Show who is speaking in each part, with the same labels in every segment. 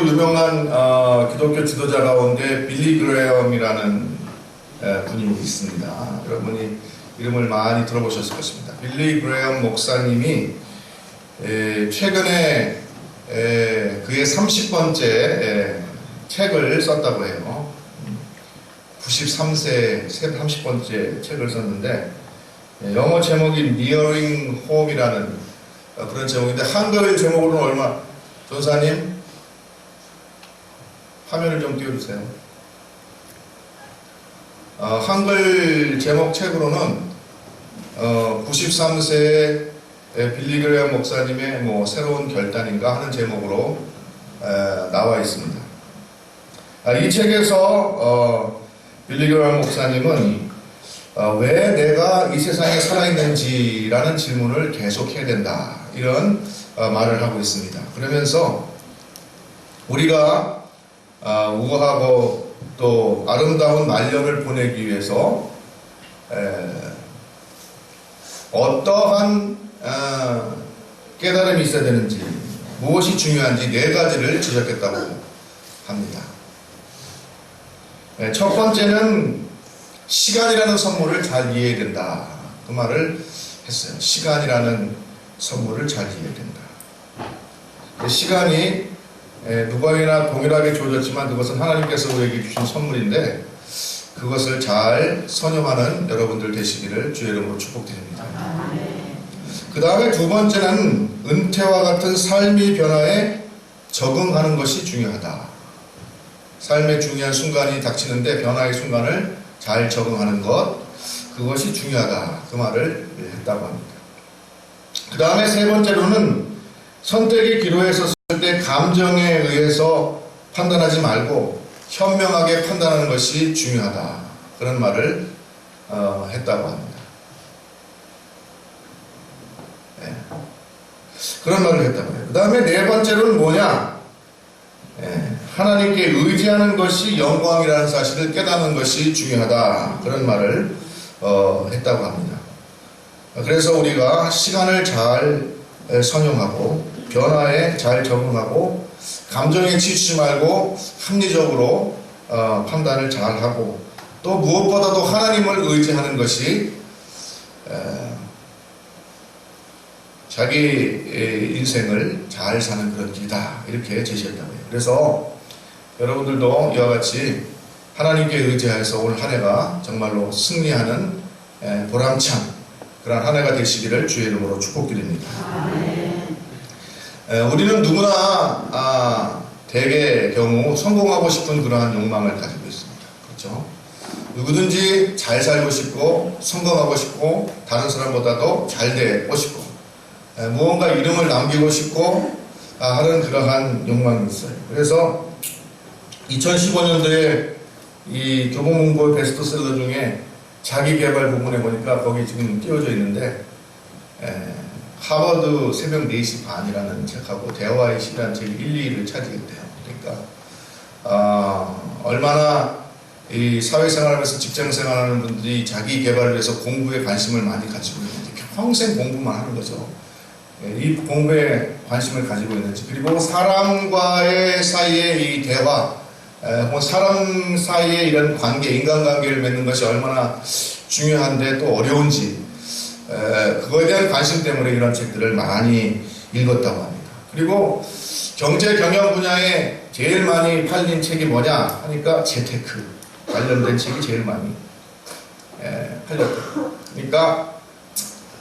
Speaker 1: 유명한 기독교 지도자 가운데 빌리 그레엄이라는 분이 있습니다. 여러분이 이름을 많이 들어보셨을 것입니다. 빌리 그레엄 목사님이 최근에 그의 30번째 책을 썼다고 해요. 93세 30번째 책을 썼는데 영어 제목이 Nearing Home이라는 그런 제목인데 한글 제목으로는 얼마? 전사님 화면을 좀 띄워주세요. 한글 제목 책으로는 93세 빌리 그레엄 목사님의 새로운 결단인가 하는 제목으로 나와 있습니다. 이 책에서 빌리 그레엄 목사님은 왜 내가 이 세상에 살아있는지라는 질문을 계속 해야 된다, 이런 말을 하고 있습니다. 그러면서 우리가 우아하고 또 아름다운 말년을 보내기 위해서 어떠한 깨달음이 있어야 되는지, 무엇이 중요한지 네 가지를 지적했다고 합니다. 첫 번째는 시간이라는 선물을 잘 이해해야 된다, 그 말을 했어요. 시간이라는 선물을 잘 이해해야 된다. 시간이 누구에게나 동일하게 주어졌지만 그것은 하나님께서 우리에게 주신 선물인데 그것을 잘 선용하는 여러분들 되시기를 주의 이름으로 축복드립니다. 그 다음에 두 번째는 은퇴와 같은 삶의 변화에 적응하는 것이 중요하다. 삶의 중요한 순간이 닥치는데 변화의 순간을 잘 적응하는 것, 그것이 중요하다, 그 말을 했다고 합니다. 그 다음에 세 번째로는 선택의 기로에 섰을 때 감정에 의해서 판단하지 말고 현명하게 판단하는 것이 중요하다, 그런 말을 했다고 합니다. 그런 말을 했다고 해요. 그 다음에 네 번째로는 뭐냐? 하나님께 의지하는 것이 영광이라는 사실을 깨닫는 것이 중요하다, 그런 말을 했다고 합니다. 그래서 우리가 시간을 잘 선용하고 변화에 잘 적응하고 감정에 치우치지 말고 합리적으로 판단을 잘하고 또 무엇보다도 하나님을 의지하는 것이 자기 인생을 잘 사는 그런 길이다, 이렇게 제시했다고 해요. 그래서 여러분들도 이와 같이 하나님께 의지하여서 올 한 해가 정말로 승리하는 보람찬 그런 한 해가 되시기를 주의 이름으로 축복드립니다. 우리는 누구나 대개의 경우 성공하고 싶은 그러한 욕망을 가지고 있습니다. 그렇죠? 누구든지 잘 살고 싶고 성공하고 싶고 다른 사람보다도 잘 되고 싶고 무언가 이름을 남기고 싶고 하는 그러한 욕망이 있어요. 그래서 2015년도에 이 교보문고 베스트셀러 중에 자기개발 부분에 보니까 거기 지금 띄워져 있는데 하버드 새벽 4시 반이라는 책하고 대화의 시간 제 1, 2위를 차지했대요. 그러니까 얼마나 이 사회생활하면서 직장생활하는 분들이 자기 개발을 위해서 공부에 관심을 많이 가지고 있는지, 평생 공부만 하는 거죠. 이 공부에 관심을 가지고 있는지, 그리고 사람과의 사이의 이 대화, 사람 사이의 이런 관계, 인간관계를 맺는 것이 얼마나 중요한데 또 어려운지, 그거에 대한 관심 때문에 이런 책들을 많이 읽었다고 합니다. 그리고 경제 경영 분야에 제일 많이 팔린 책이 뭐냐 하니까 재테크 관련된 책이 제일 많이 팔렸다. 그러니까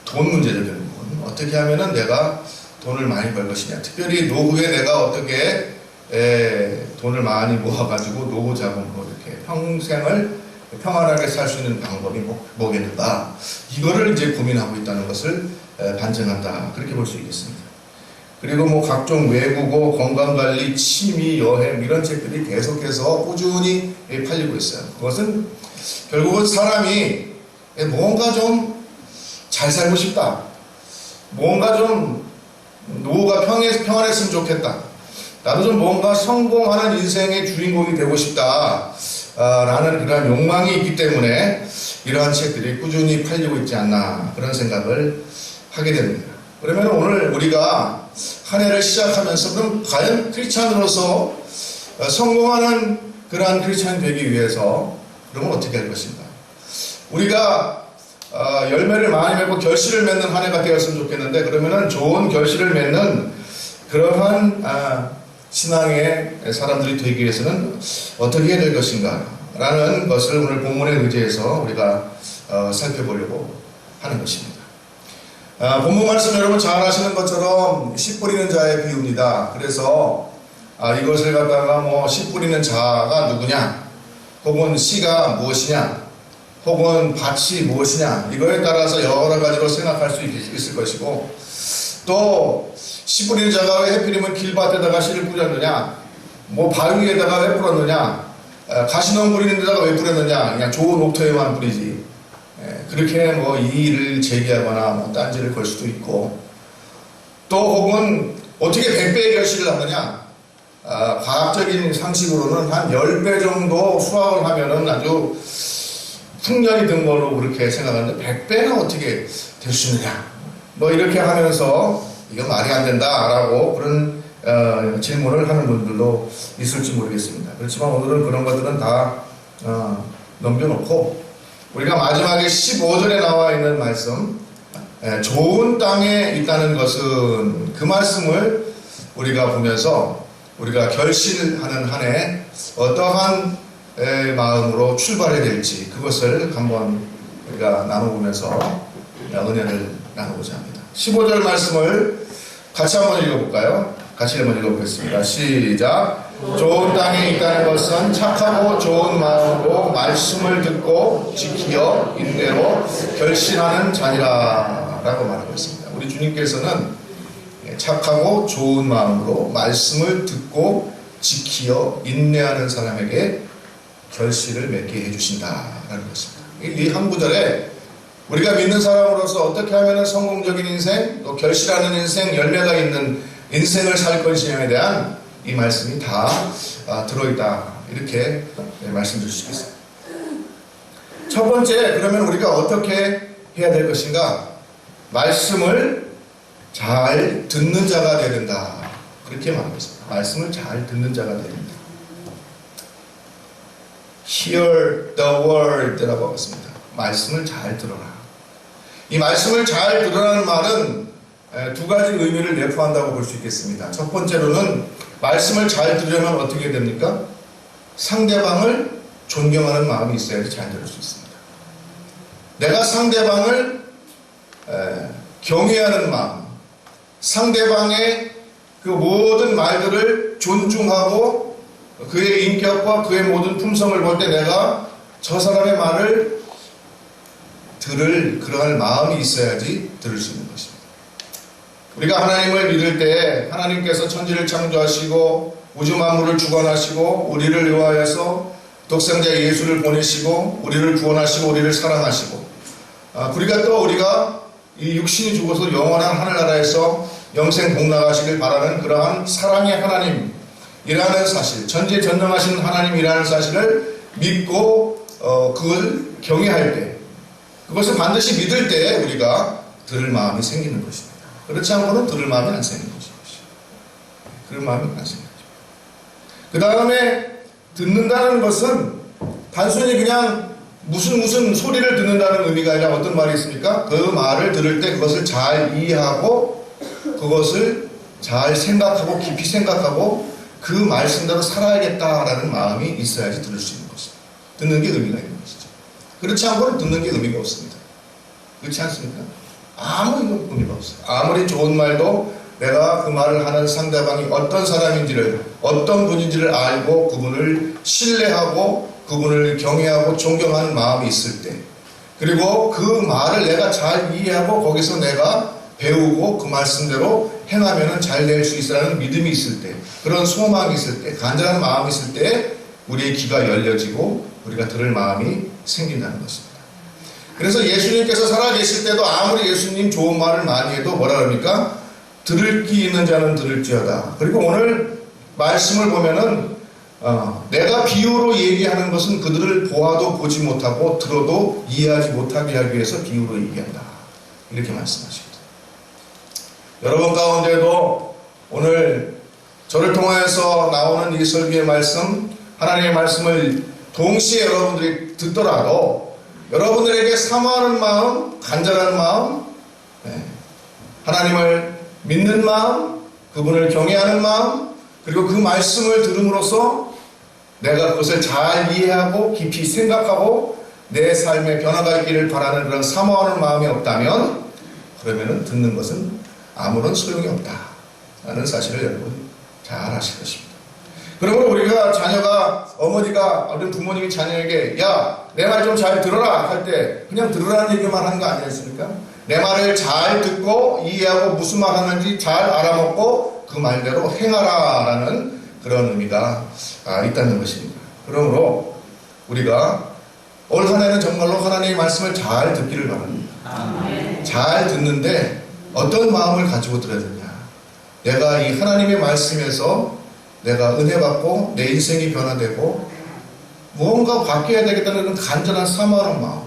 Speaker 1: 돈 문제죠. 결국은 어떻게 하면은 내가 돈을 많이 벌 것이냐, 특별히 노후에 내가 어떻게 돈을 많이 모아가지고 노후 자금으로 이렇게 평생을 평안하게 살 수 있는 방법이 뭐겠는가, 이거를 이제 고민하고 있다는 것을 반증한다, 그렇게 볼 수 있겠습니다. 그리고 각종 외국어, 건강관리, 취미, 여행 이런 책들이 계속해서 꾸준히 팔리고 있어요. 그것은 결국은 사람이 뭔가 좀 잘 살고 싶다, 뭔가 좀 노후가 평안했으면 좋겠다, 나도 좀 뭔가 성공하는 인생의 주인공이 되고 싶다 라는 그런 욕망이 있기 때문에 이러한 책들이 꾸준히 팔리고 있지 않나, 그런 생각을 하게 됩니다. 그러면 오늘 우리가 한 해를 시작하면서 그럼 과연 크리스찬으로서 성공하는 그러한 크리스찬이 되기 위해서 그러면 어떻게 할 것인가? 우리가 열매를 많이 맺고 결실을 맺는 한 해가 되었으면 좋겠는데, 그러면은 좋은 결실을 맺는 그러한 신앙의 사람들이 되기 위해서는 어떻게 해야 될 것인가 라는 것을 오늘 본문에 의지해서 우리가 살펴보려고 하는 것입니다. 본문 말씀 여러분 잘 아시는 것처럼 씨 뿌리는 자의 비유입니다. 그래서 이것을 갖다가 씨 뿌리는 자가 누구냐, 혹은 씨가 무엇이냐, 혹은 밭이 무엇이냐, 이거에 따라서 여러 가지로 생각할 수 있을 것이고, 또 씨 뿌리는 자가 왜 하필이면 길밭에다가 씨를 뿌렸느냐, 바위에다가 왜 뿌렸느냐, 가시덤 뿌리는 데다가 왜 뿌렸느냐, 그냥 좋은 옥토에만 뿌리지, 그렇게 이의를 제기하거나 딴지를 걸 수도 있고, 또 혹은 어떻게 100배의 결실을 하느냐, 과학적인 상식으로는 한 10배 정도 수확을 하면은 아주 풍년이 든 거로 그렇게 생각하는데 100배는 어떻게 될 수 있느냐, 이렇게 하면서 이거 말이 안 된다라고 그런 질문을 하는 분들도 있을지 모르겠습니다. 그렇지만 오늘은 그런 것들은 다 넘겨놓고 우리가 마지막에 15절에 나와 있는 말씀, 좋은 땅에 있다는 것은, 그 말씀을 우리가 보면서 우리가 결실하는 한 해 어떠한 마음으로 출발해야 될지, 그것을 한번 우리가 나눠보면서 은혜를 나누고자 합니다. 15절 말씀을 같이 한번 읽어볼까요? 같이 한번 읽어보겠습니다. 시작. 좋은 땅에 있다는 것은 착하고 좋은 마음으로 말씀을 듣고 지키어 인내로 결실하는 자니라 라고 말하고 있습니다. 우리 주님께서는 착하고 좋은 마음으로 말씀을 듣고 지키어 인내하는 사람에게 결실을 맺게 해주신다라는 것입니다. 이 한 구절에 우리가 믿는 사람으로서 어떻게 하면 성공적인 인생, 또 결실하는 인생, 열매가 있는 인생을 살 것이냐에 대한 이 말씀이 다 들어있다, 이렇게 말씀드릴 수 있겠습니다. 첫 번째, 그러면 우리가 어떻게 해야 될 것인가? 말씀을 잘 듣는 자가 되어야 된다, 그렇게 말하고 있습니다. 말씀을 잘 듣는 자가 되어야 된다. Hear the word 라고 하고 있습니다. 말씀을 잘 들어라. 이 말씀을 잘 들으라는 말은 두 가지 의미를 내포한다고 볼 수 있겠습니다. 첫 번째로는 말씀을 잘 들으려면 어떻게 됩니까? 상대방을 존경하는 마음이 있어야지 잘 들을 수 있습니다. 내가 상대방을 경외하는 마음, 상대방의 그 모든 말들을 존중하고 그의 인격과 그의 모든 품성을 볼 때 내가 저 사람의 말을 들을 그러한 마음이 있어야지 들을 수 있는 것입니다. 우리가 하나님을 믿을 때 하나님께서 천지를 창조하시고 우주 만물을 주관하시고 우리를 위하여서 독생자 예수를 보내시고 우리를 구원하시고 우리를 사랑하시고, 우리가 이 육신이 죽어서 영원한 하늘나라에서 영생 복락하시길 바라는 그러한 사랑의 하나님이라는 사실, 전지전능하신 하나님이라는 사실을 믿고 그걸 경외할 때, 그것을 반드시 믿을 때 우리가 들을 마음이 생기는 것입니다. 그렇지 않고는 들을 마음이 안 생기는 것입니다. 그런 마음이 안 생기는 것입니다. 그 다음에 듣는다는 것은 단순히 그냥 무슨 소리를 듣는다는 의미가 아니라 어떤 말이 있습니까? 그 말을 들을 때 그것을 잘 이해하고 그것을 잘 생각하고 깊이 생각하고 그 말씀대로 살아야겠다라는 마음이 있어야지 들을 수 있는 것입니다. 듣는 게 의미가 있는 것이죠. 그렇지 않고는 듣는 게 의미가 없습니다. 그렇지 않습니까? 아무 의미가 없어요. 아무리 좋은 말도 내가 그 말을 하는 상대방이 어떤 사람인지를, 어떤 분인지를 알고 그분을 신뢰하고 그분을 경외하고 존경하는 마음이 있을 때, 그리고 그 말을 내가 잘 이해하고 거기서 내가 배우고 그 말씀대로 행하면 잘 될 수 있으라는 믿음이 있을 때, 그런 소망이 있을 때, 간절한 마음이 있을 때 우리의 귀가 열려지고 우리가 들을 마음이 생긴다는 것입니다. 그래서 예수님께서 살아계실 때도 아무리 예수님 좋은 말을 많이 해도 뭐라 그럽니까? 들을 귀 있는 자는 들을지어다. 그리고 오늘 말씀을 보면은 내가 비유로 얘기하는 것은 그들을 보아도 보지 못하고 들어도 이해하지 못하게 하기 위해서 비유로 얘기한다, 이렇게 말씀하십니다. 여러분 가운데도 오늘 저를 통하여서 나오는 이 설교의 말씀, 하나님의 말씀을 동시에 여러분들이 듣더라도 여러분들에게 사모하는 마음, 간절한 마음, 하나님을 믿는 마음, 그분을 경외하는 마음, 그리고 그 말씀을 들음으로써 내가 그것을 잘 이해하고 깊이 생각하고 내 삶의 변화가 있기를 바라는 그런 사모하는 마음이 없다면 그러면은 듣는 것은 아무런 소용이 없다라는 사실을 여러분 잘 아실 것입니다. 그러므로 우리가 자녀가, 어머니가, 어떤 부모님이 자녀에게 야, 내 말 좀 잘 들어라 할 때 그냥 들으라는 얘기만 하는 거 아니었습니까? 내 말을 잘 듣고 이해하고 무슨 말 하는지 잘 알아먹고 그 말대로 행하라라는 그런 의미가 있다는 것입니다. 그러므로 우리가 올 한 해는 정말로 하나님의 말씀을 잘 듣기를 바랍니다. 잘 듣는데 어떤 마음을 가지고 들어야 되냐. 내가 이 하나님의 말씀에서 내가 은혜 받고 내 인생이 변화되고 무언가 바뀌어야 되겠다는 그런 간절한 사모하는 마음.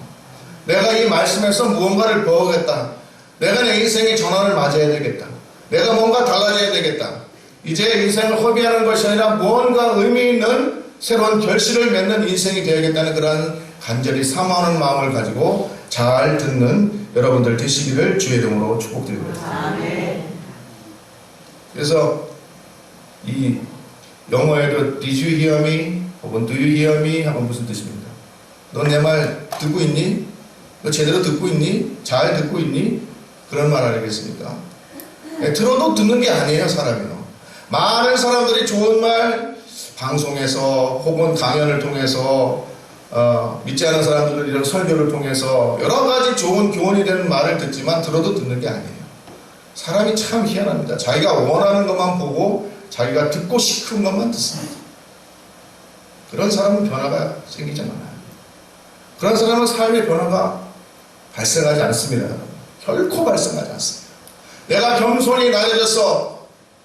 Speaker 1: 내가 이 말씀에서 무언가를 배우겠다. 내가 내 인생의 전환을 맞아야 되겠다. 내가 뭔가 달라져야 되겠다. 이제 인생을 허비하는 것이 아니라 무언가 의미 있는 새로운 결실을 맺는 인생이 되어야겠다는 그런 간절히 사모하는 마음을 가지고 잘 듣는 여러분들 되시기를 주의 이름으로 축복드립니다. 그래서 이 영어에도 Did you hear me? 혹은 Do you hear me? 하면 무슨 뜻입니까? 너 내 말 듣고 있니? 너 제대로 듣고 있니? 잘 듣고 있니? 그런 말 아니겠습니까? 들어도 듣는 게 아니에요, 사람이요. 많은 사람들이 좋은 말 방송에서 혹은 강연을 통해서 믿지 않는 사람들은 이런 설교를 통해서 여러 가지 좋은 교훈이 되는 말을 듣지만 들어도 듣는 게 아니에요. 사람이 참 희한합니다. 자기가 원하는 것만 보고 자기가 듣고 싶은 것만 듣습니다. 그런 사람은 변화가 생기지 않아요. 그런 사람은 삶의 변화가 발생하지 않습니다. 결코 발생하지 않습니다. 내가 겸손히 낮아져서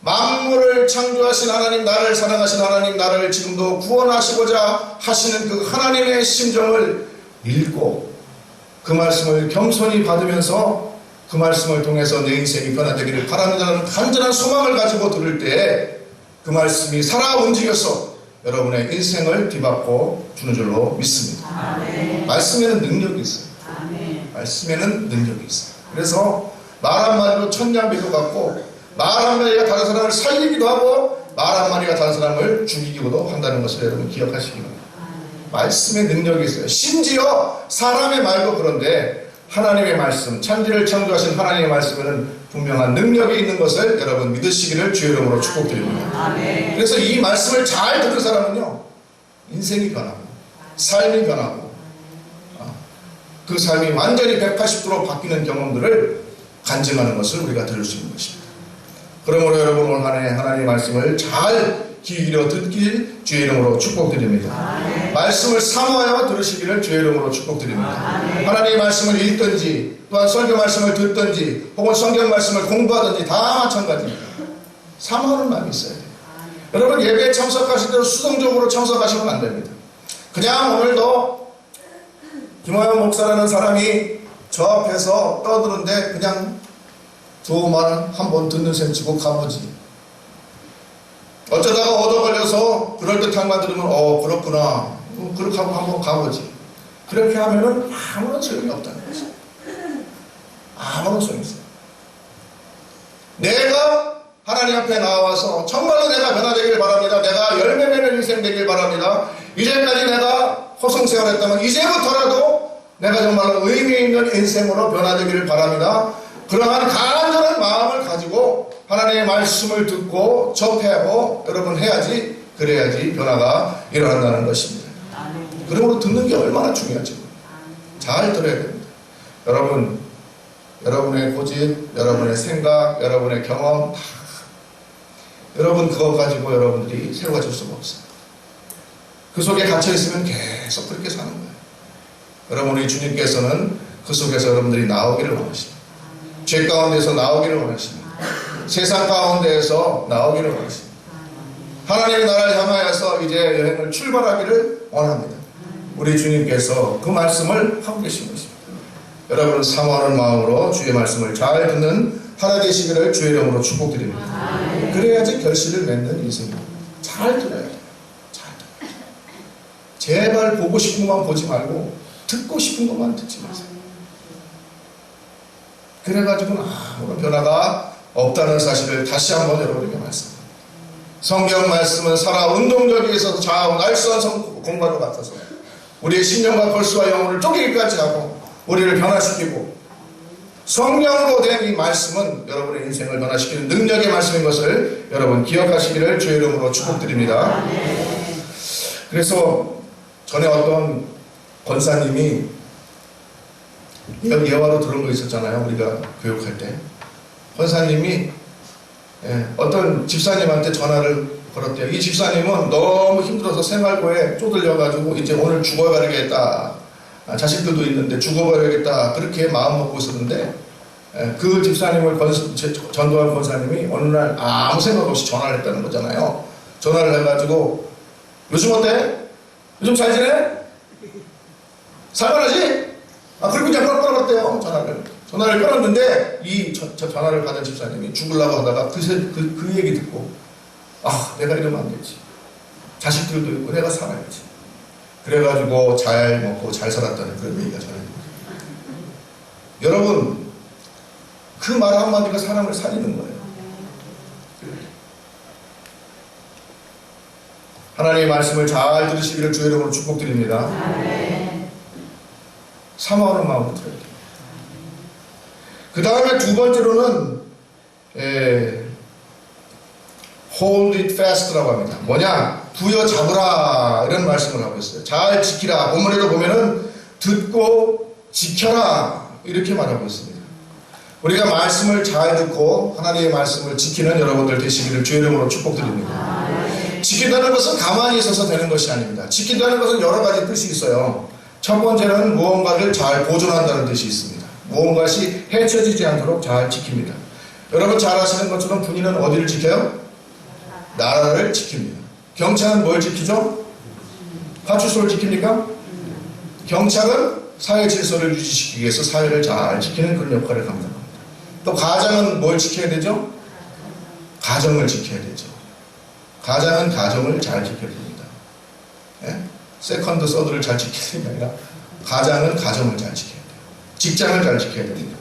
Speaker 1: 만물을 창조하신 하나님, 나를 사랑하신 하나님, 나를 지금도 구원하시고자 하시는 그 하나님의 심정을 읽고 그 말씀을 겸손히 받으면서 그 말씀을 통해서 내 인생이 변화되기를 바라는 간절한 소망을 가지고 들을 때 그 말씀이 살아 움직여서 여러분의 인생을 뒤바꿔 주는 줄로 믿습니다. 아멘. 말씀에는 능력이 있어요. 아멘. 말씀에는 능력이 있어요. 그래서 말 한마디로 천냥비도 같고 말 한마디가 다른 사람을 살리기도 하고 말 한마디가 다른 사람을 죽이기도 한다는 것을 여러분 기억하시기 바랍니다. 말씀에 능력이 있어요. 심지어 사람의 말도 그런데 하나님의 말씀, 천지를 창조하신 하나님의 말씀에는 분명한 능력이 있는 것을 여러분 믿으시기를 주의 이름으로 축복드립니다. 그래서 이 말씀을 잘 듣는 사람은요, 인생이 변하고 삶이 변하고 그 삶이 완전히 180도로 바뀌는 경험들을 간증하는 것을 우리가 들을 수 있는 것입니다. 그러므로 여러분 올 한 해 하나님의 말씀을 잘 귀 기울여 듣길 주의 이름으로 축복드립니다. 아멘. 말씀을 사모하여 들으시기를 주의 이름으로 축복드립니다. 아멘. 하나님의 말씀을 읽든지 또한 설교 말씀을 듣든지 혹은 성경 말씀을 공부하든지 다 마찬가지입니다. 사모하는 마음이 있어야 돼요. 여러분 예배에 참석하실 때도 수동적으로 참석하시면 안 됩니다. 그냥 오늘도 김호영 목사라는 사람이 저 앞에서 떠드는데 그냥 말 한번 듣는 셈 치고 가보지. 어쩌다가 얻어 걸려서 그럴듯한 말 들으면 그렇구나. 그렇게 하고 한번 가보지. 그렇게 하면은 아무런 소용이 없다는 거죠. 아무런 소용이 없어요. 내가 하나님 앞에 나와서 정말로 내가 변화되길 바랍니다. 내가 열매 맺는 인생 되길 바랍니다. 이제까지 내가 허송세월했다면 이제부터라도 내가 정말로 의미 있는 인생으로 변화되기를 바랍니다. 그러한 간절한 마음을 가지고 하나님의 말씀을 듣고 접하고 여러분 해야지, 그래야지 변화가 일어난다는 것입니다. 그러므로 듣는 게 얼마나 중요하죠. 잘 들어야 됩니다. 여러분, 여러분의 고집, 여러분의 생각, 여러분의 경험 다 여러분 그거 가지고 여러분들이 새로워질 수가 없어요. 그 속에 갇혀 있으면 계속 그렇게 사는 거예요. 여러분의 주님께서는 그 속에서 여러분들이 나오기를 원하십니다. 죄 가운데서 나오기를 원하십니다. 세상 가운데에서 나오기를 원하십니다. 하나님의 나라를 향하여서 이제 여행을 출발하기를 원합니다. 우리 주님께서 그 말씀을 하고 계신 것입니다. 여러분 사모하는 마음으로 주의 말씀을 잘 듣는 하나 되시기를 주의 이름으로 축복드립니다. 그래야지 결실을 맺는 인생입니다. 잘 들어야 돼요. 잘 들어야 돼요. 제발 보고 싶은 것만 보지 말고 듣고 싶은 것만 듣지 마세요. 그래가지고는 아무런 변화가 없다는 사실을 다시 한번 여러분에게 말씀합니다. 성경 말씀은 살아 운동력에 있어서 좌우 날선 공과도 같아서 우리의 심령과 걸수와 영혼을 쪼개기까지 하고 우리를 변화시키고, 성령으로 된 이 말씀은 여러분의 인생을 변화시키는 능력의 말씀인 것을 여러분 기억하시기를 주의 이름으로 축복드립니다. 그래서 전에 어떤 권사님이 예화로 들은 거 있었잖아요. 우리가 교육할 때 권사님이 어떤 집사님한테 전화를 걸었대요. 이 집사님은 너무 힘들어서 생활고에 쪼들려가지고 이제 오늘 죽어버리겠다, 자식들도 있는데 죽어버리겠다, 그렇게 마음 먹고 있었는데, 그 집사님을 전도한 권사님이 어느 날 아무 생각 없이 전화를 했다는 거잖아요. 전화를 해가지고 요즘 어때? 요즘 잘 지내? 살만하지? 그리고 이제 끊었대요. 전화를 끊었는데 이 전화를 받은 집사님이 죽으려고 하다가 그 얘기 듣고, 내가 이러면 안 되지. 자식들도 있고 내가 살아야지. 그래가지고 잘 먹고 잘 살았다는 그런 얘기가 전해집니다. 여러분, 그 말 한마디가 사람을 살리는 거예요. 하나님의 말씀을 잘 들으시기를 주의 이름으로 축복드립니다. 사모하는 마음으로 들어야 돼요. 그 다음에 두 번째로는 hold it fast라고 합니다. 뭐냐? 부여잡으라, 이런 말씀을 하고 있어요. 잘 지키라. 본문에도 보면은 듣고 지켜라, 이렇게 말하고 있습니다. 우리가 말씀을 잘 듣고 하나님의 말씀을 지키는 여러분들 되시기를 주의 이름으로 축복드립니다. 지킨다는 것은 가만히 있어서 되는 것이 아닙니다. 지킨다는 것은 여러 가지 뜻이 있어요. 첫 번째는 무언가를 잘 보존한다는 뜻이 있습니다. 무언가시 해쳐지지 않도록 잘 지킵니다. 여러분 잘 아시는 것처럼 군인은 어디를 지켜요? 나라를 지킵니다. 경찰은 뭘 지키죠? 파출소를 지킵니까? 경찰은 사회 질서를 유지시키기 위해서 사회를 잘 지키는 그런 역할을 감당합니다. 또 가장은 뭘 지켜야 되죠? 가정을 지켜야 되죠. 가장은 가정을 잘 지켜야 됩니다. 세컨드, 서드를 잘 지키는 게 아니라 가장은 가정을 잘 지켜야 돼요. 직장을 잘 지켜야 됩니다.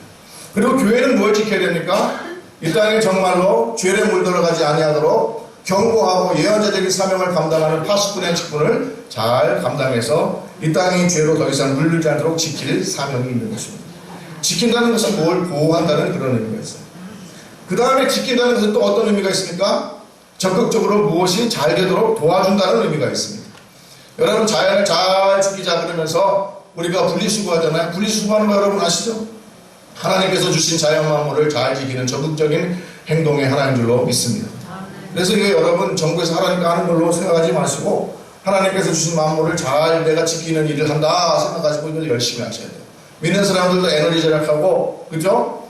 Speaker 1: 그리고 교회는 뭘 지켜야 됩니까? 이 땅에 정말로 죄에 물들어가지 아니하도록 경고하고 예언자적인 사명을 감당하는 파수꾼의 직분을 잘 감당해서 이 땅이 죄로 더 이상 물들지 않도록 지킬 사명이 있는 것입니다. 지킨다는 것은 뭘 보호한다는 그런 의미가 있어요. 그 다음에 지킨다는 것은 또 어떤 의미가 있습니까? 적극적으로 무엇이 잘 되도록 도와준다는 의미가 있습니다. 여러분, 자연을 잘 지키자 그러면서 우리가 분리수거하잖아요. 분리수거하는 거 여러분 아시죠? 하나님께서 주신 자연 만물을 잘 지키는 적극적인 행동의 하나인 줄로 믿습니다. 그래서 이게 여러분 정부에서 하라니까 하는 걸로 생각하지 마시고 하나님께서 주신 만물을 잘 내가 지키는 일을 한다 생각하시고 이걸 열심히 하셔야 돼요. 믿는 사람들도 에너지 절약하고, 그죠?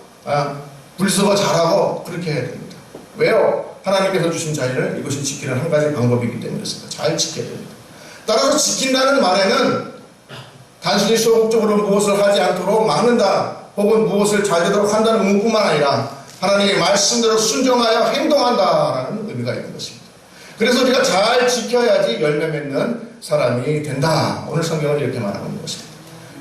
Speaker 1: 분리수거 잘하고 그렇게 해야 됩니다. 왜요? 하나님께서 주신 자연을 이것이 지키는 한 가지 방법이기 때문에 그렇습니다. 잘 지켜야 됩니다. 따라서 지킨다는 말에는 단순히 소극적으로 무엇을 하지 않도록 막는다 혹은 무엇을 잘 되도록 한다는 의무뿐만 아니라 하나님의 말씀대로 순종하여 행동한다라는 의미가 있는 것입니다. 그래서 우리가 잘 지켜야지 열매 맺는 사람이 된다. 오늘 성경은 이렇게 말하고 있는 것입니다.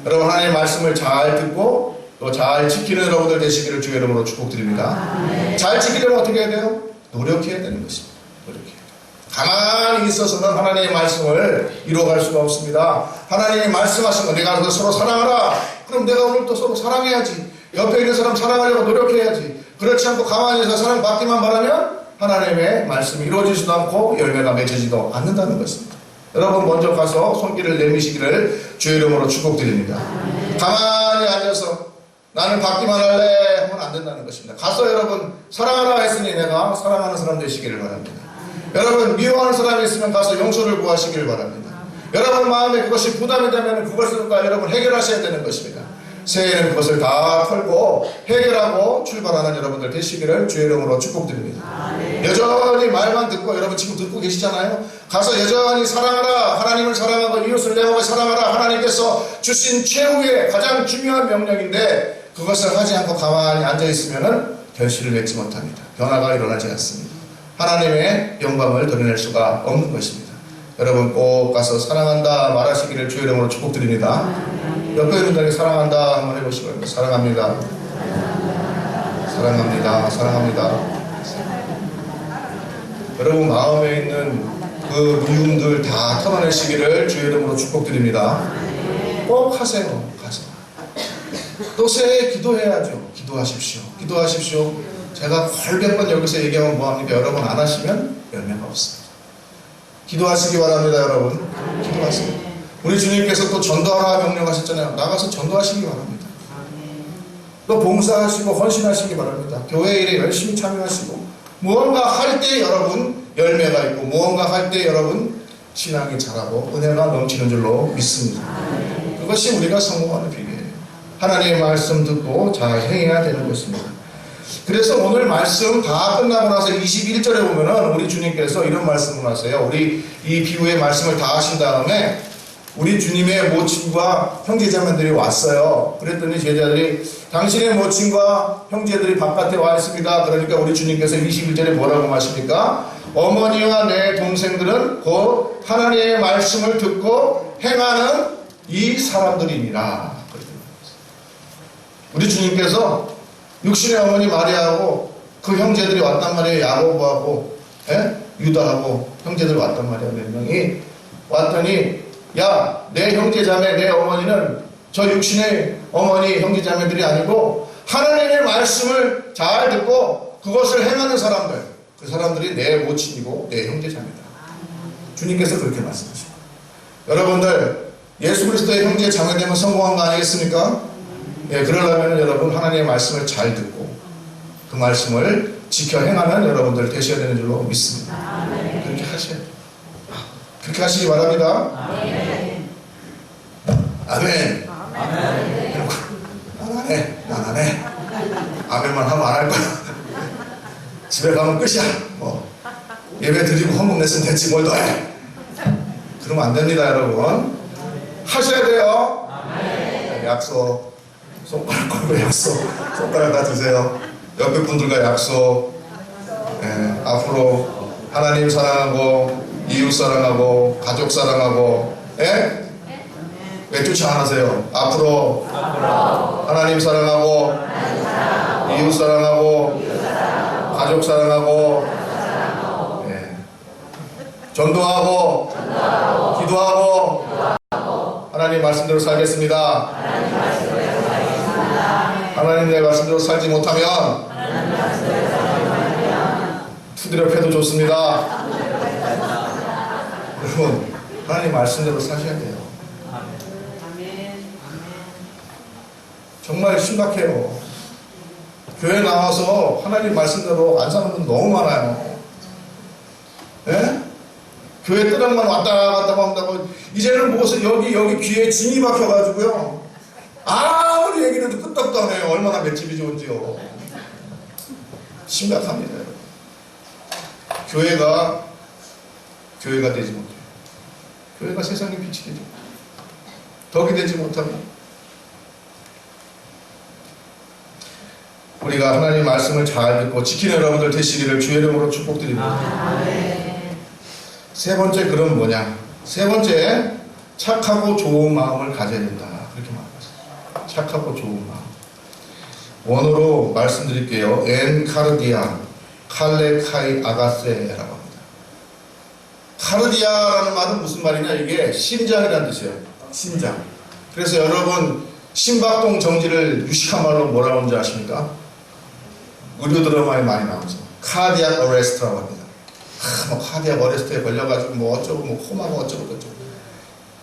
Speaker 1: 여러분, 하나님의 말씀을 잘 듣고 또 잘 지키는 여러분들 되시기를 주의 이름으로 축복드립니다. 잘 지키려면 어떻게 해야 돼요? 노력해야 되는 것입니다. 노력해야 돼요. 가만히 있어서는 하나님의 말씀을 이루어갈 수가 없습니다. 하나님이 말씀하신 거, 내가 서로 사랑하라. 그럼 내가 오늘 또 서로 사랑해야지. 옆에 있는 사람 사랑하려고 노력해야지. 그렇지 않고 가만히 있어서 사랑받기만 바라면 하나님의 말씀이 이루어지지도 않고 열매가 맺어지지도 않는다는 것입니다. 여러분, 먼저 가서 손길을 내미시기를 주의 이름으로 축복드립니다. 가만히 앉아서 나는 받기만 할래 하면 안 된다는 것입니다. 가서 여러분 사랑하라 했으니 내가 사랑하는 사람 되시기를 바랍니다. 여러분, 미워하는 사람이 있으면 가서 용서를 구하시기를 바랍니다. 여러분 마음에 그것이 부담이 되면 그것을 다 여러분 해결하셔야 되는 것입니다. 새해에는 그것을 다 털고 해결하고 출발하는 여러분들 되시기를 주의 이름으로 축복드립니다. 여전히 말만 듣고, 여러분 지금 듣고 계시잖아요. 가서 여전히 사랑하라, 하나님을 사랑하고 이웃을 내 몸을 사랑하라, 하나님께서 주신 최후의 가장 중요한 명령인데 그것을 하지 않고 가만히 앉아있으면 결실을 맺지 못합니다. 변화가 일어나지 않습니다. 하나님의 영광을 드러낼 수가 없는 것입니다. 여러분 꼭 가서 사랑한다 말하시기를 주의 이름으로 축복드립니다. 옆에 있는 분에게 사랑한다 한번 해보시고 사랑합니다. 사랑합니다. 사랑합니다. 여러분 마음에 있는 그 미움들 다 털어내시기를 주의 이름으로 축복드립니다. 꼭 하세요. 가서 또 새해 기도해야죠. 기도하십시오. 기도하십시오. 제가 몇 번 여기서 얘기하면 뭐합니까? 여러분 안 하시면 열매가 없습니다. 기도하시기 바랍니다. 여러분 기도하세요. 우리 주님께서 또 전도하라 명령하셨잖아요. 나가서 전도하시기 바랍니다. 또 봉사하시고 헌신하시기 바랍니다. 교회 일에 열심히 참여하시고 무언가 할 때 여러분 열매가 있고 무언가 할 때 여러분 신앙이 자라고 은혜가 넘치는 줄로 믿습니다. 그것이 우리가 성공하는 비결이에요. 하나님의 말씀 듣고 잘 행해야 되는 것입니다. 그래서 오늘 말씀 다 끝나고 나서 21절에 보면은 우리 주님께서 이런 말씀을 하세요. 우리 이 비유의 말씀을 다 하신 다음에 우리 주님의 모친과 형제자매들이 왔어요. 그랬더니 제자들이 당신의 모친과 형제들이 바깥에 와 있습니다. 그러니까 우리 주님께서 21절에 뭐라고 하십니까? 어머니와 내 동생들은 곧 하나님의 말씀을 듣고 행하는 이 사람들이니라. 우리 주님께서 육신의 어머니 마리아하고 그 형제들이 왔단 말이에요. 야고보하고 유다하고 형제들이 왔단 말이에요. 몇 명이 왔더니 야, 내 형제자매 내 어머니는 저 육신의 어머니 형제자매들이 아니고 하나님의 말씀을 잘 듣고 그것을 행하는 사람들, 그 사람들이 내 모친이고 내 형제자매다. 주님께서 그렇게 말씀하십니다. 여러분들 예수 그리스도의 형제자매 되면 성공한 거 아니겠습니까? 예, 그러려면 여러분 하나님의 말씀을 잘 듣고 그 말씀을 지켜 행하는 여러분들 되셔야 되는 줄로 믿습니다. 그렇게 하셔야 돼요. 그렇게 하시기 바랍니다. 아멘. 아멘. 난 안 해. 아멘만 하면 안 할 거야. 집에 가면 끝이야. 예배 드리고 헌금 냈으면 됐지 뭘 더 해. 그러면 안 됩니다, 여러분. 하셔야 돼요. 약속. 손가락 걸고 약속. 손가락 다 드세요. 옆에 분들과 약속. 앞으로 하나님 사랑하고 이웃 사랑하고 가족 사랑하고 왜 쫓아 안 하세요? 앞으로 하나님 사랑하고 이웃 사랑하고 가족 사랑하고 전도하고 기도하고 하나님 말씀대로 살겠습니다. 하나님의 말씀대로 살지 못하면 투드려 패도 좋습니다. 여러분 하나님 말씀대로 사셔야 돼요. 정말 심각해요. 교회 나와서 하나님 말씀대로 안 사는 분 너무 많아요. 교회 뜨락만 왔다 갔다 한다고 이제는 무엇을 여기 귀에 진이 박혀가지고요. 아무리 얘기를 해도 끄떡도 안 해요. 얼마나 맷집이 좋은지요. 심각합니다. 교회가 되지 못해요. 교회가 세상의 빛이 되지 못해요. 덕이 되지 못하면 우리가 하나님 말씀을 잘 듣고 지키는 여러분들 되시기를 주의 이름으로 축복드립니다. 세 번째 글은 뭐냐? 세 번째 착하고 좋은 마음을 가져야 된다. 그렇게 말합니다. 착하고 좋은 마음. 원어로 말씀드릴게요. 엔카르디아 칼레카이 아가세라고 합니다. 카르디아라는 말은 무슨 말이냐? 이게 심장이라는 뜻이에요. 심장. 그래서 여러분 심박동 정지를 유식한 말로 뭐라고 하는지 아십니까? 의료 드라마에 많이 나오죠. 카디악 어레스트라고 합니다. 카디악 어레스트에 걸려가지고 어쩌고 코마고 어쩌고 저쩌고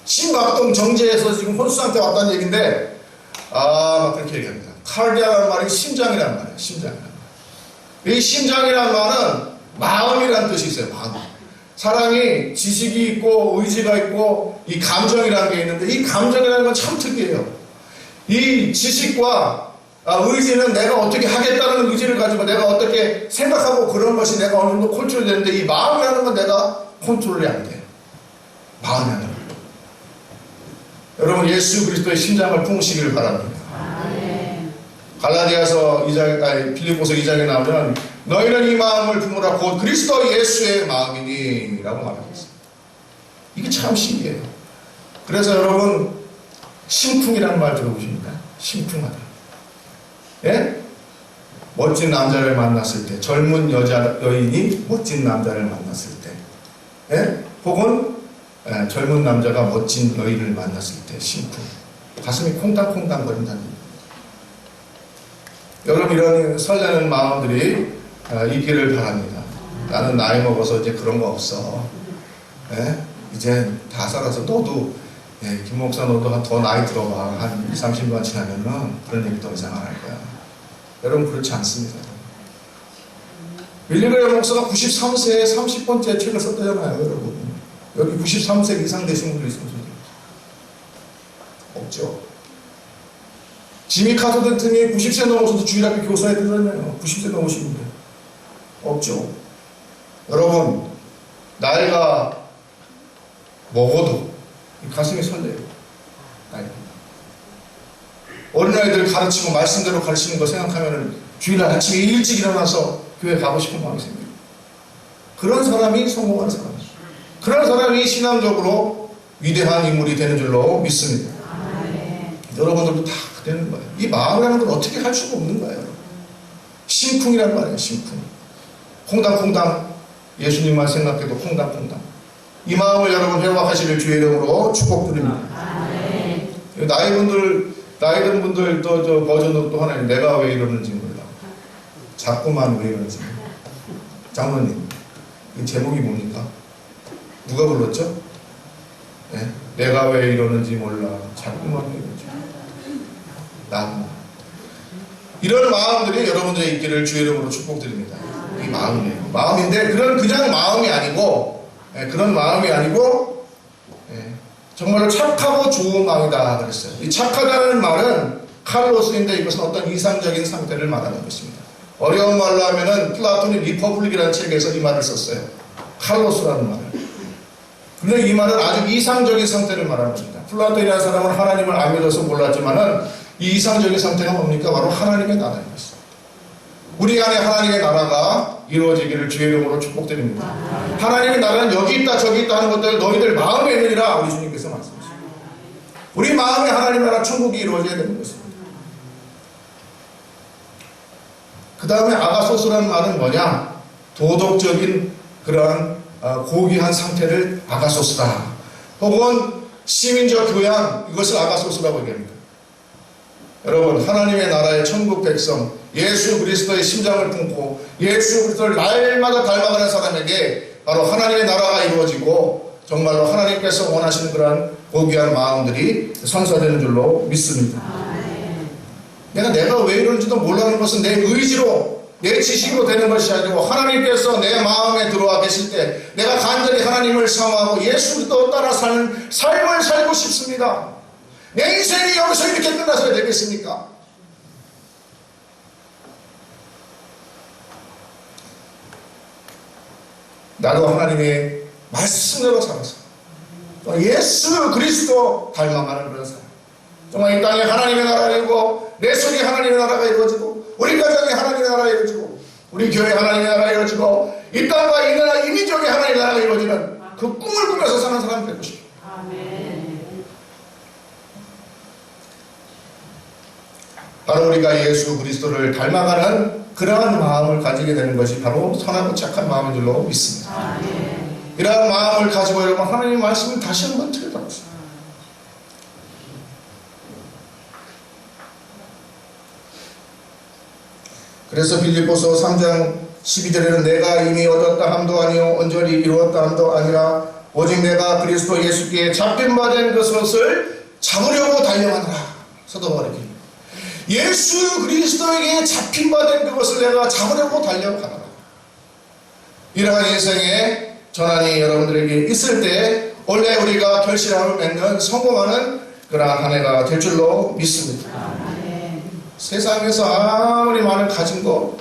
Speaker 1: 심박동 정지에서 지금 혼수 상태 왔다는 얘기인데 막 그렇게 얘기합니다. 카디악이라는 말이 심장이라는 말이에요. 심장이라는 말. 이 심장이라는 말은 마음이라는 뜻이 있어요. 마음. 사람이 지식이 있고 의지가 있고 이 감정이라는 게 있는데 이 감정이라는 건 참 특이해요. 이 지식과 의지는 내가 어떻게 하겠다는 의지를 가지고 내가 어떻게 생각하고 그런 것이 내가 어느 정도 컨트롤이 되는데 이 마음이라는 건 내가 컨트롤이 안 돼요. 마음이 안 돼요. 여러분 예수 그리스도의 심장을 품으시기를 바랍니다. 갈라디아서 2장, 빌립보서 2장에 나오면 너희는 이 마음을 품으라 곧 그리스도 예수의 마음이니 라고 말하고 있어요. 이게 참 신기해요. 그래서 여러분 심쿵이라는 말 들어보십니까? 심쿵하다. 예? 멋진 남자를 만났을 때, 젊은 여인이 멋진 남자를 만났을 때, 예? 혹은 젊은 남자가 멋진 여인을 만났을 때 심쿵. 가슴이 콩닥콩닥 거린다는 얘기입니다. 여러분 이런 설레는 마음들이 있기를 바랍니다. 나는 나이 먹어서 이제 그런 거 없어. 예? 이제 다 살아서 너도 김 목사 너도 더 나이 들어봐. 한 20, 30년 지나면은 그런 얘기 더 이상 안 할 거야. 여러분 그렇지 않습니다. 빌리그레 목사가 93세에 30번째 책을 썼다잖아요. 여러분 여기 93세 이상 되신 분들 있으면 없죠. 지미 카터든튼이 90세 넘어서도 주일학교 교사에 들었네요. 90세 넘으신 분들 없죠. 여러분 나이가 먹어도 가슴이 설레요. 어린아이들 가르치고 말씀대로 가르치는 거 생각하면 주일날 아침에 일찍 일어나서 교회 가고 싶은 마음이 생겨요. 그런 사람이 성공하는 사람이에요. 그런 사람이 신앙적으로 위대한 인물이 되는 줄로 믿습니다. 여러분들도 다 되는 거예요. 이 마음이라는 걸 어떻게 할 수가 없는 거예요. 심쿵이란 말이에요. 심쿵. 콩당콩당 예수님만 생각해도 콩당콩당. 이 마음을 여러분 회복하시길 주의 이름으로 축복드립니다. 나이 든 분들 또 저 버전으로 또 하나 내가 왜 이러는지 몰라. 자꾸만 왜 이러는지. 장로님 이 제목이 뭡니까? 누가 불렀죠? 네? 내가 왜 이러는지 몰라. 자꾸만 왜 이러는지. 나. 이런 마음들이 여러분들의 있기를 주의 이름으로 축복드립니다. 이 마음이에요. 마음인데 그냥 마음이 아니고 그런 마음이 아니고 정말로 착하고 좋은 마음이다 그랬어요. 이 착하다는 말은 칼로스인데 이것은 어떤 이상적인 상태를 말하는 것입니다. 어려운 말로 하면은 플라톤이 리퍼블릭이라는 책에서 이 말을 썼어요. 칼로스라는 말을. 근데 이 말은 아주 이상적인 상태를 말하는 것입니다. 플라톤이라는 사람은 하나님을 안 믿어서 몰랐지만은 이 이상적인 상태가 뭡니까? 바로 하나님의 나라인 것입니다. 우리 안에 하나님의 나라가 이루어지기를 주의 이름으로 축복드립니다. 하나님의 나라는 여기 있다 저기 있다 하는 것들 너희들 마음에 있느니라 우리 주님께서 말씀하십니다. 우리 마음에 하나님의 나라 천국이 이루어져야 되는 것입니다. 그 다음에 아가소스라는 말은 뭐냐? 도덕적인 그러한 고귀한 상태를 아가소스다. 혹은 시민적 교양 이것을 아가소스라고 얘기합니다. 여러분 하나님의 나라의 천국 백성 예수 그리스도의 심장을 품고 예수 그리스도를 날마다 닮아가는 사람에게 바로 하나님의 나라가 이루어지고 정말로 하나님께서 원하시는 그러한 고귀한 마음들이 선사되는 줄로 믿습니다. 내가 왜 이런지도 몰라는 것은 내 의지로 내 지식으로 되는 것이 아니고 하나님께서 내 마음에 들어와 계실 때 내가 간절히 하나님을 사모하고 예수 그리스도 따라 사는 삶을 살고 싶습니다. 내 인생이 여기서 이렇게 끝나서야 되겠습니까? 나도 하나님의 말씀대로 살아서 예수 그리스도 닮아가는 그런 사람. 정말 이 땅에 하나님의 나라가 이루어지고 내 속에 하나님의 나라가 이루어지고 우리 가정에 하나님의 나라가 이루어지고 우리 교회에 하나님의 나라가 이루어지고 이 땅과 이 나라 이민족에 하나님의 나라가 이루어지는 그 꿈을 꾸면서 사는 사람이 되고 싶어요. 바로 우리가 예수 그리스도를 닮아가는 그러한 마음을 가지게 되는 것이 바로 선하고 착한 마음인 줄로 믿습니다. 이러한 마음을 가지고 여러분 하나님의 말씀을 다시 한번 들여다보세요. 그래서 빌립보서 3장 12절에는 내가 이미 얻었다 함도 아니요 온전히 이루었다 함도 아니라 오직 내가 그리스도 예수께 잡힌 바 된 것을 잡으려고 달려가노라. 사도 바울이 예수 그리스도에게 잡힌 바 된 그것을 내가 잡으려고 달려가노라. 이러한 인생의 전환이 여러분들에게 있을 때 원래 우리가 결실함을 맺는 성공하는 그러한 한 해가 될 줄로 믿습니다. 세상에서 아무리 많은 가진 것,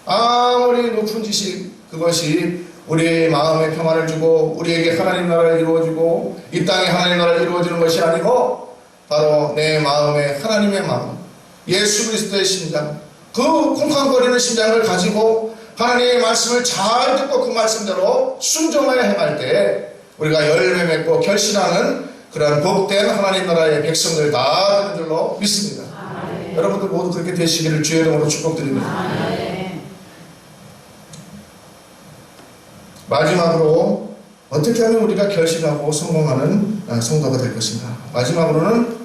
Speaker 1: 아무리 높은 지식, 그것이 우리의 마음에 평안을 주고 우리에게 하나님 나라를 이루어주고 이 땅에 하나님 나라를 이루어주는 것이 아니고 바로 내 마음에 하나님의 마음, 예수 그리스도의 심장, 그 쿵쾅거리는 심장을 가지고 하나님의 말씀을 잘 듣고 그 말씀대로 순종하여 행할 때 우리가 열매 맺고 결실하는 그러한 복된 하나님 나라의 백성들 다 되는 줄로 믿습니다. 여러분들 모두 그렇게 되시기를 주의 이름으로 축복드립니다. 마지막으로 어떻게 하면 우리가 결실하고 성공하는 성도가 될 것인가? 마지막으로는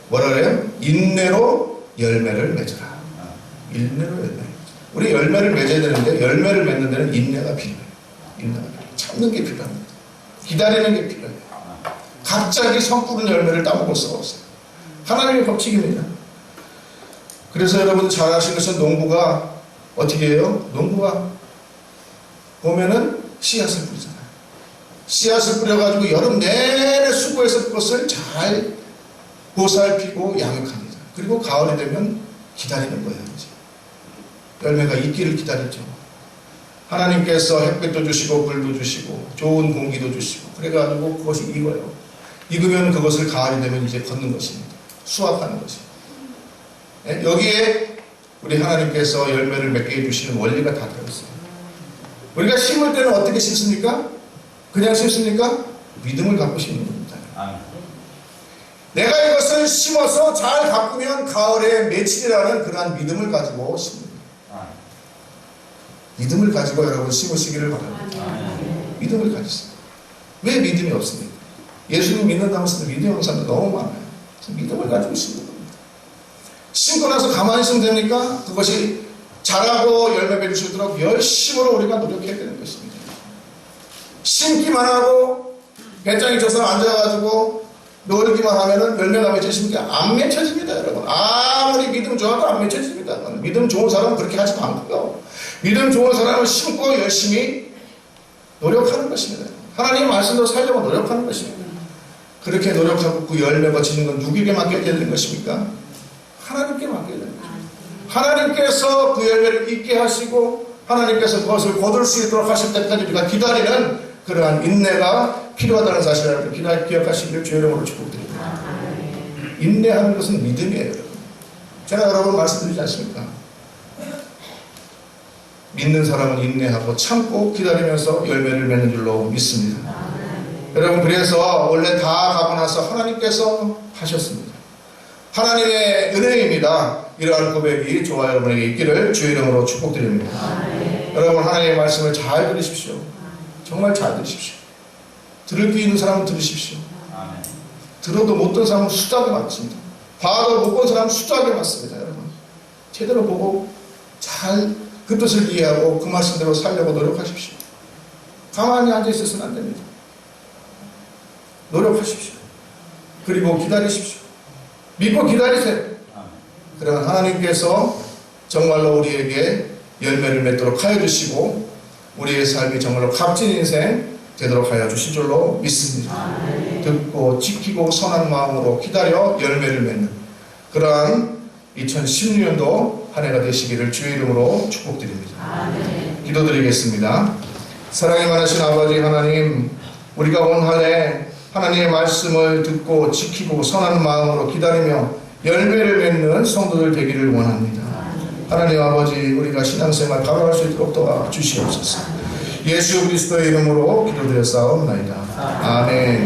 Speaker 1: 뭐라 그래요? 인내로 열매를 맺어라. 인내로 열매. 우리 열매를 맺어야 되는데 열매를 맺는 데는 인내가 필요해요. 인내가 필요해요. 참는 게 필요합니다. 기다리는 게 필요해요. 갑자기 성꾸른 열매를 따먹을 수가 없어요. 하나님의 법칙입니다. 그래서 여러분 잘 아시는 것은 농부가 어떻게 해요? 농부가 보면은 씨앗을 뿌리잖아요. 씨앗을 뿌려가지고 여름 내내 수고해서 그것을 잘 보살피고 양육합니다. 그리고 가을이 되면 기다리는 거예요. 이제. 열매가 있기를 기다리죠. 하나님께서 햇빛도 주시고 불도 주시고 좋은 공기도 주시고 그래가지고 그것이 익어요. 익으면 그것을 가을이 되면 이제 걷는 것입니다. 수확하는 것입니다. 네? 여기에 우리 하나님께서 열매를 맺게 해주시는 원리가 다 들어있어요. 우리가 심을 때는 어떻게 심습니까? 그냥 심습니까? 믿음을 갖고 심는 겁니다. 내가 이것을 심어서 잘 가꾸면 가을에 맺히리라는 그러한 믿음을 가지고 심습니다. 믿음을 가지고 여러분 심으시기를 바랍니다. 믿음을 가지세요. 왜 믿음이 없습니까? 예수님 믿는다면서 믿음이 없는 사람들 너무 많아요. 믿음을 가지고 심는 겁니다. 심고 나서 가만히 있으면 됩니까? 그것이 자라고 열매 맺을 수 있도록 열심으로 우리가 노력해야 되는 것입니다. 심기만 하고 배짱이 져서 앉아가지고 노르기만 하면은 열매가 맺혀집니까? 안 맺혀집니다, 여러분. 아무리 믿음 좋아도 안 맺혀집니다. 믿음 좋은 사람은 그렇게 하지도 않고요. 믿음 좋은 사람은 심고 열심히 노력하는 것입니다. 하나님의 말씀대로 살려고 노력하는 것입니다. 그렇게 노력하고 그 열매가 지는 건 누구에게 맡겨야 되는 것입니까? 하나님께 맡겨야 되는 것입니다. 하나님께서 그 열매를 있게 하시고 하나님께서 그것을 거둘 수 있도록 하실 때까지 우리가 기다리는 그러한 인내가 필요하다는 사실을 기억하시기를 주의 이름으로 축복드립니다. 인내하는 것은 믿음이에요, 여러분. 제가 여러분 말씀드리지 않습니까? 믿는 사람은 인내하고 참고 기다리면서 열매를 맺는 줄로 믿습니다. 여러분 그래서 원래 다 가고 나서 하나님께서 하셨습니다. 하나님의 은혜입니다. 이러한 고백이 저와 여러분에게 있기를 주의 이름으로 축복드립니다. 여러분 하나님의 말씀을 잘 들으십시오. 정말 잘 들으십시오. 들을 귀 있는 사람은 들으십시오. 들어도 못 듣는 사람은 수작에 맞습니다. 봐도 못 본 사람은 수작에 맞습니다. 여러분 제대로 보고 잘 그 뜻을 이해하고 그 말씀대로 살려고 노력하십시오. 가만히 앉아 있어서는 안 됩니다. 노력하십시오. 그리고 기다리십시오. 믿고 기다리세요. 그러면 하나님께서 정말로 우리에게 열매를 맺도록 하여 주시고 우리의 삶이 정말로 값진 인생 되도록 하여 주실 줄로 믿습니다. 듣고 지키고 선한 마음으로 기다려 열매를 맺는 그러한 2016년도 한 해가 되시기를 주의 이름으로 축복드립니다. 기도드리겠습니다. 사랑이 많으신 아버지 하나님, 우리가 온 한 해 하나님의 말씀을 듣고 지키고 선한 마음으로 기다리며 열매를 맺는 성도들 되기를 원합니다. 하나님 아버지, 우리가 신앙생활 가로할 수 있도록 도와주시옵소서. 예수 그리스도의 이름으로 기도드렸사옵나이다. 아멘.